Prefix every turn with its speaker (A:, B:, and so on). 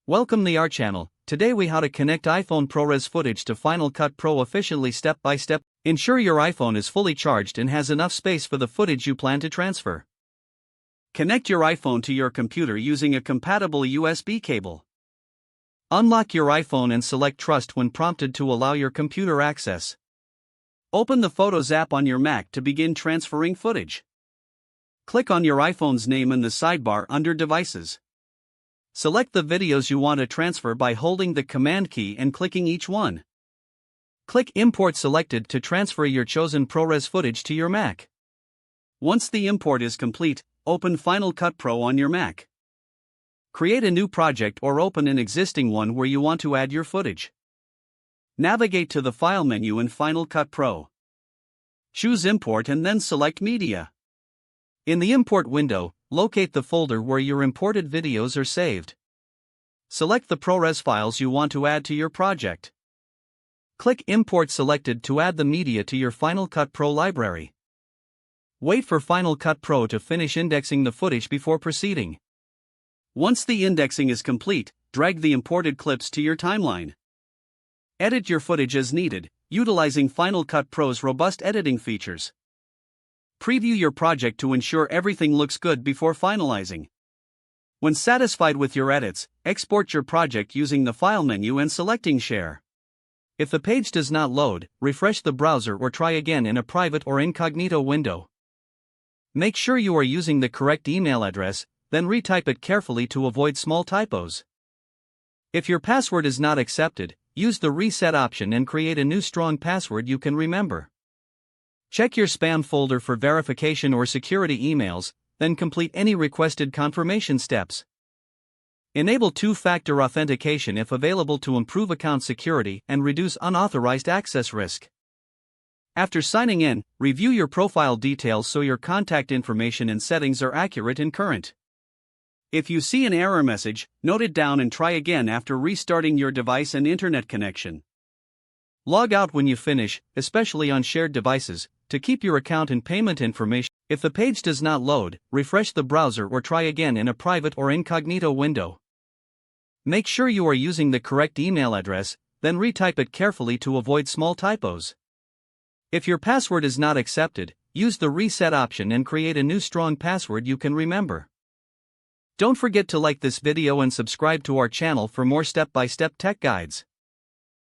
A: Welcome to our channel. Today we how to connect iPhone ProRes footage to Final Cut Pro efficiently step by step. Ensure your iPhone is fully charged and has enough space for the footage you plan to transfer. Connect your iPhone to your computer using a compatible USB cable. Unlock your iPhone and select Trust when prompted to allow your computer access. Open the Photos app on your Mac to begin transferring footage. Click on your iPhone's name in the sidebar under Devices. Select the videos you want to transfer by holding the Command key and clicking each one. Click Import selected to transfer your chosen ProRes footage to your Mac. Once the import is complete, open Final Cut Pro on your Mac. Create a new project or open an existing one where you want to add your footage. Navigate to the File menu in Final Cut Pro. Choose Import and then select Media. In the Import window, locate the folder where your imported videos are saved. Select the ProRes files you want to add to your project. Click Import selected to add the media to your Final Cut Pro library. Wait for Final Cut Pro to finish indexing the footage before proceeding. Once the indexing is complete, drag the imported clips to your timeline. Edit your footage as needed, utilizing Final Cut Pro's robust editing features. Preview your project to ensure everything looks good before finalizing. When satisfied with your edits, export your project using the File menu and selecting Share. If the page does not load, refresh the browser or try again in a private or incognito window. Make sure you are using the correct email address, then retype it carefully to avoid small typos. If your password is not accepted, use the Reset option and create a new strong password you can remember. Check your spam folder for verification or security emails, then complete any requested confirmation steps. Enable two-factor authentication if available to improve account security and reduce unauthorized access risk. After signing in, review your profile details so your contact information and settings are accurate and current. If you see an error message, note it down and try again after restarting your device and internet connection. Log out when you finish, especially on shared devices, to keep your account and payment information. If the page does not load, refresh the browser or try again in a private or incognito window. Make sure you are using the correct email address, then retype it carefully to avoid small typos. If your password is not accepted, use the Reset option and create a new strong password you can remember. Don't forget to like this video and subscribe to our channel for more step-by-step tech guides.